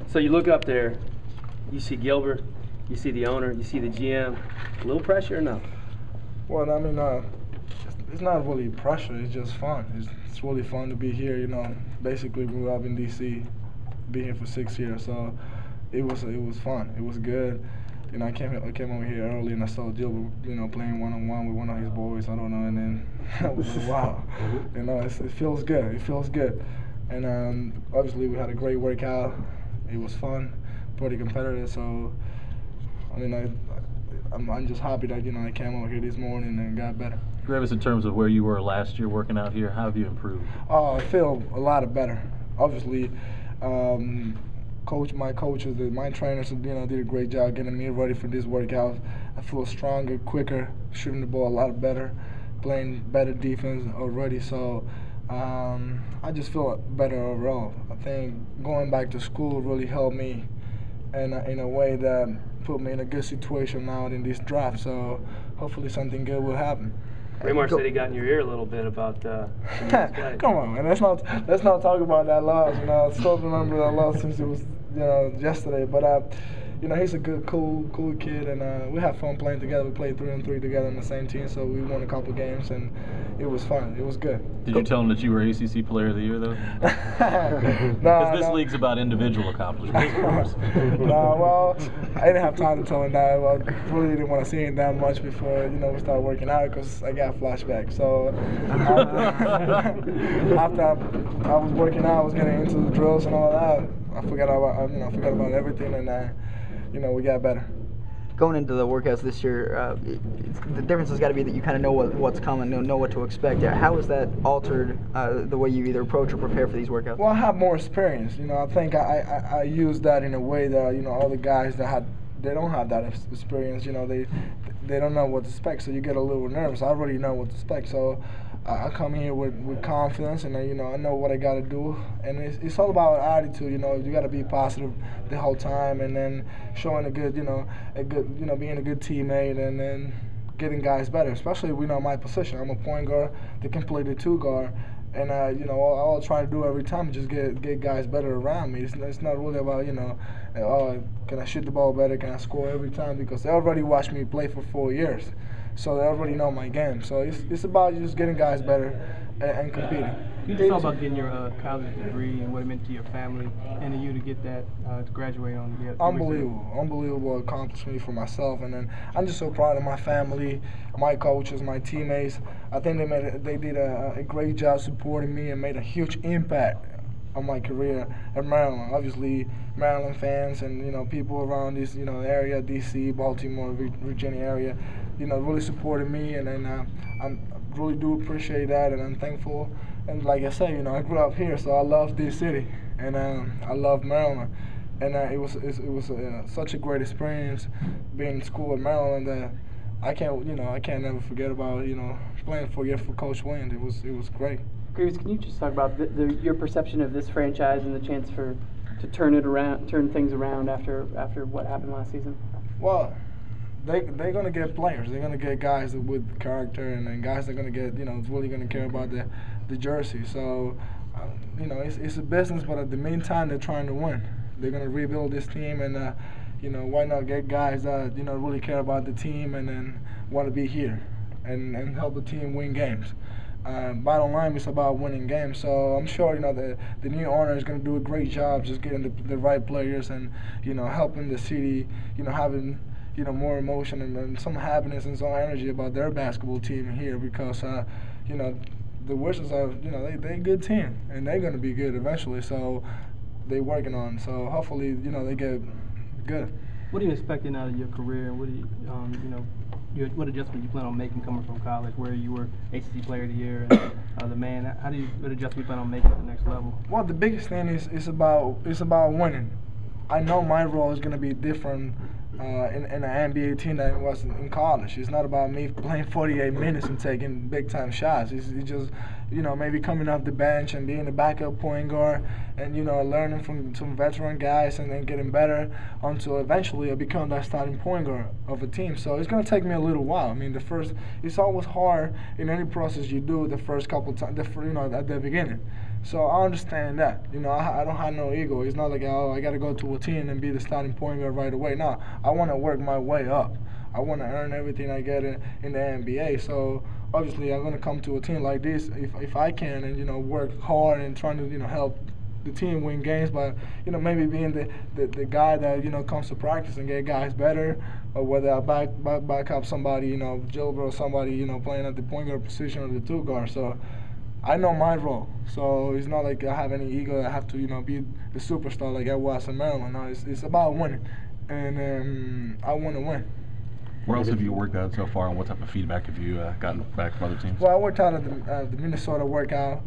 So you look up there, you see Gilbert, you see the owner, you see the GM. A little pressure or no? Well, I mean, it's not really pressure. It's just fun. It's really fun to be here. You know, basically grew up in D.C., been here for 6 years, so it was fun. It was good. You know, I came over here early and I saw Gilbert, you know, playing one-on-one with one of his boys. I don't know, and then I was like, wow. You know, it feels good. It feels good. And obviously we had a great workout. It was fun, pretty competitive. So, I mean, I'm just happy that, you know, I came over here this morning and got better. Greivis, in terms of where you were last year working out here, how have you improved? I feel a lot better. Obviously, my coaches, my trainers, you know, did a great job getting me ready for this workout. I feel stronger, quicker, shooting the ball a lot better, playing better defense already. So I just feel better overall. I think going back to school really helped me in a way that put me in a good situation now in this draft. So hopefully something good will happen. Raymar said he got in your ear a little bit about Come on, man. Let's not talk about that loss. You know, I still remember that loss since it was, you know, yesterday. But you know, he's a good, cool kid, and we have fun playing together. We played 3-on-3 together on the same team, so we won a couple games, and it was fun. It was good. Did you tell him that you were ACC Player of the Year, though? Because this league's about individual accomplishments, of course. No, well, I didn't have time to tell him that. Well, I really didn't want to see him that much before, you know, we started working out because I got flashbacks. So after I was working out, I was getting into the drills and all that. I forgot about everything, and you know, we got better. Going into the workouts this year, the difference has got to be that you kind of know what's coming, know what to expect. How has that altered the way you either approach or prepare for these workouts? Well, I have more experience. You know, I think I use that in a way that, you know, all the guys they don't have that experience. You know, they don't know what to expect, so you get a little nervous. I already know what to expect, so I come here with confidence, and you know, I know what I got to do, and it's all about attitude. You know, you got to be positive the whole time, and then showing being a good teammate, and then getting guys better. Especially, you know, my position. I'm a point guard. They can play the 2 guard, and you know, all I try to do every time is just get guys better around me. It's not really about, you know, oh, can I shoot the ball better? Can I score every time? Because they already watched me play for 4 years. So they already know my game. So it's about just getting guys better and competing. You just talk about getting your college degree and what it meant to your family and to you to get that to graduate on. Unbelievable accomplishment for myself, and then I'm just so proud of my family, my coaches, my teammates. I think they did a great job supporting me and made a huge impact on my career at Maryland. Obviously, Maryland fans and, you know, people around this, you know, area, D.C., Baltimore, Virginia area, you know, really supported me, and then I really do appreciate that, and I'm thankful. And like I said, you know, I grew up here, so I love this city, and I love Maryland, and it was such a great experience being in school at Maryland that I can't never forget about, you know, playing for Coach Wayne. It was great. Greivis, can you just talk about your perception of this franchise and the chance to turn things around after what happened last season? Well, they're gonna get players. They're gonna get guys with character, and then guys that are gonna get, you know, really gonna care about the jersey. So, you know, it's a business, but at the meantime, they're trying to win. They're gonna rebuild this team, and you know, why not get guys that, you know, really care about the team and then want to be here and help the team win games. Bottom line, it's about winning games. So I'm sure, you know, the new owner is going to do a great job just getting the right players and, you know, helping the city, you know, having, you know, more emotion and some happiness and some energy about their basketball team here, because, you know, the Wizards are, you know, they're a good team, and they're going to be good eventually. So they're working on. So hopefully, you know, they get good. What are you expecting out of your career, and what do you, you know, what adjustment you plan on making coming from college, where you were ACC Player of the Year and the man? What adjustment you plan on making at the next level? Well, the biggest thing is about winning. I know my role is going to be different in an NBA team than it was in college. It's not about me playing 48 minutes and taking big-time shots. It's just, you know, maybe coming off the bench and being a backup point guard and, you know, learning from some veteran guys and then getting better until eventually I become that starting point guard of a team. So it's going to take me a little while. I mean, it's always hard in any process you do the first couple times, you know, at the beginning. So I understand that. You know, I don't have no ego. It's not like, oh, I got to go to a team and be the starting point guard right away. No, I want to work my way up. I want to earn everything I get in the NBA. So obviously I'm going to come to a team like this if I can, and, you know, work hard and trying to, you know, help the team win games by, you know, maybe being the guy that, you know, comes to practice and get guys better, or whether I back up somebody, you know, Gilbert or somebody, you know, playing at the point guard position or the 2 guard. So I know my role. So it's not like I have any ego. I have to, you know, be the superstar like I was in Maryland. No, it's about winning, and I want to win. Where else have you worked out so far, and what type of feedback have you gotten back from other teams? Well, I worked out at the Minnesota workout,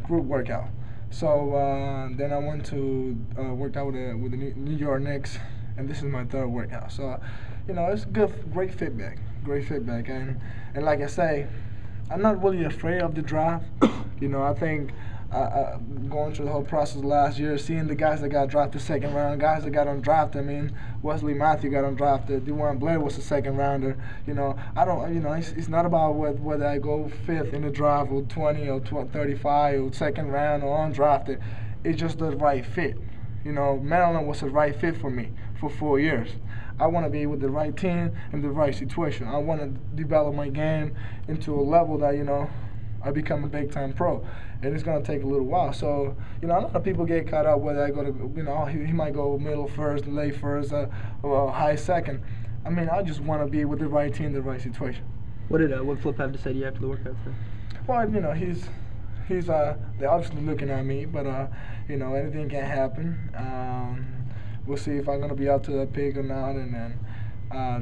group workout. So then I went to worked out with the New York Knicks, and this is my 3rd workout. So, you know, it's great feedback, and like I say, I'm not really afraid of the draft. You know, I think going through the whole process last year, seeing the guys that got drafted 2nd round, guys that got undrafted. I mean, Wesley Matthews got undrafted. Dewayne Blair was a 2nd rounder. You know, I don't. You know, it's not about whether I go 5th in the draft or 20 or 35 or 2nd round or undrafted. It's just the right fit. You know, Maryland was the right fit for me for 4 years. I want to be with the right team in the right situation. I want to develop my game into a level that, you know, I become a big-time pro. And it's going to take a little while. So, you know, a lot of people get caught up whether I go to, you know, he might go middle first, late first, or high second. I mean, I just want to be with the right team, the right situation. What did Flip have to say to you after the workout? Well, you know, he's they're obviously looking at me, but you know, anything can happen. We'll see if I'm gonna be up to that pick or not, and then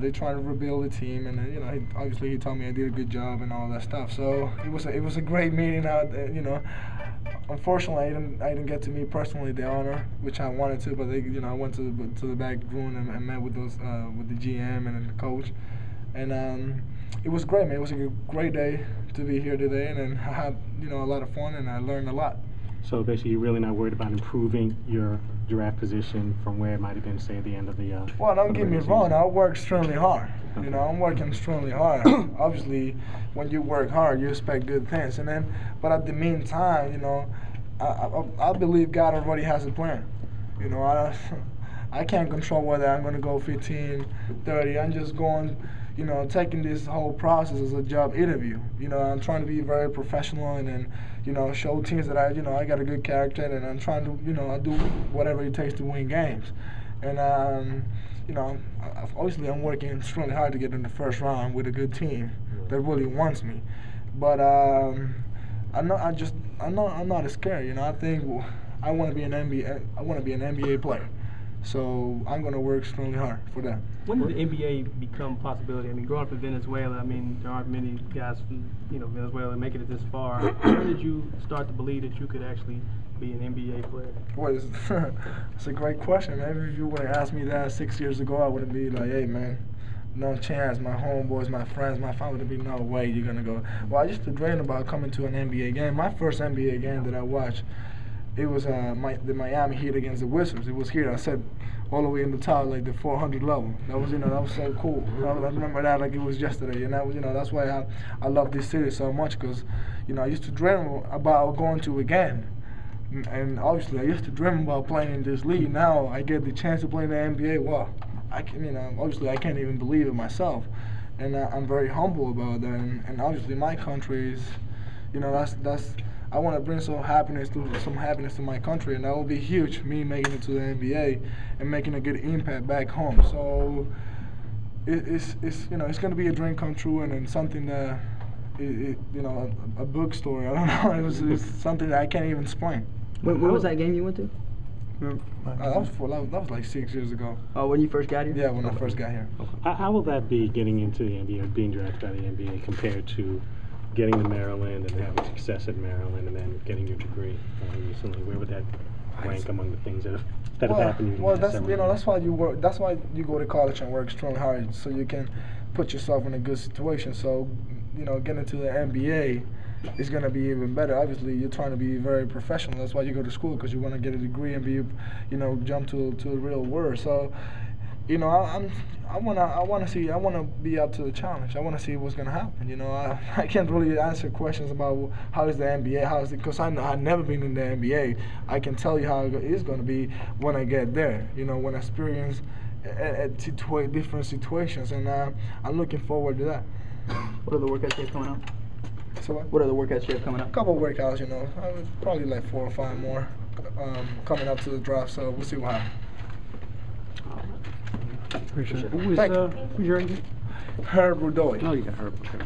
they're trying to rebuild the team, and then, you know, obviously he told me I did a good job and all that stuff. So it was a great meeting out there, you know. Unfortunately, I didn't get to meet personally the owner, which I wanted to, but you know, I went to the back room and met with those with the GM and the coach, and it was great, man. It was a great day to be here today, and then I had, you know, a lot of fun, and I learned a lot. So basically, you're really not worried about improving your draft position from where it might have been, say, at the end of the. Well, don't get me wrong. I work extremely hard. You know, I'm working extremely hard. Obviously, when you work hard, you expect good things, and then, but at the meantime, you know, I believe God already has a plan. You know, I can't control whether I'm going to go 15, 30. I'm just going, you know, taking this whole process as a job interview. You know, I'm trying to be very professional and then, you know, show teams that I got a good character, and I'm trying to, you know, I do whatever it takes to win games. And, you know, obviously I'm working extremely hard to get in the first round with a good team that really wants me. But I'm not scared. You know, I think I want to be an NBA player. So I'm going to work extremely hard for that. When did the NBA become a possibility? I mean, growing up in Venezuela, I mean, there aren't many guys from, you know, Venezuela making it this far. When did you start to believe that you could actually be an NBA player? Well, it's a great question, man. If you would have asked me that 6 years ago, I would have been like, hey, man, no chance. My homeboys, my friends, my family would be no way you're going to go. Well, I used to dream about coming to an NBA game. My first NBA game that I watched, it was the Miami Heat against the Wizards. It was here. I sat all the way in the top, like the 400 level. That was, you know, that was so cool. I remember that like it was yesterday, and that was, you know, that's why I love this city so much, because, you know, I used to dream about going to a game, and obviously I used to dream about playing in this league. Now I get the chance to play in the NBA. Wow, I can, you know, obviously I can't even believe it myself, and I'm very humble about that. And obviously my country is, you know, that's. I want to bring some happiness to my country, and that will be huge. Me making it to the NBA and making a good impact back home. So it's you know, it's going to be a dream come true, and then something that you know, a book story. I don't know. It's something that I can't even explain. When was that game you went to? That was like 6 years ago. Oh, when you first got here? Yeah, when I first got here. How will that be, getting into the NBA, or being drafted by the NBA, compared to getting to Maryland and having success at Maryland and then getting your degree recently? Where would that rank among the things that have happened? Well, that's, you know, that's why you work. That's why you go to college and work extremely hard, so you can put yourself in a good situation. So, you know, getting to the NBA is going to be even better. Obviously, you're trying to be very professional. That's why you go to school, because you want to get a degree and be, you know, jump to the real world. So, you know, I wanna be up to the challenge. I wanna see what's gonna happen. You know, I can't really answer questions about how is the NBA, because I've never been in the NBA. I can tell you how it is gonna be when I get there. You know, when I experience different situations, and I'm looking forward to that. What are the workouts you have coming up? So what are the workouts you have coming up? A couple of workouts, you know, probably like 4 or 5 more coming up to the draft. So we'll see what happens. Appreciate it. Who's your agent? Herb Rudoy. Oh, you got Herb. Okay.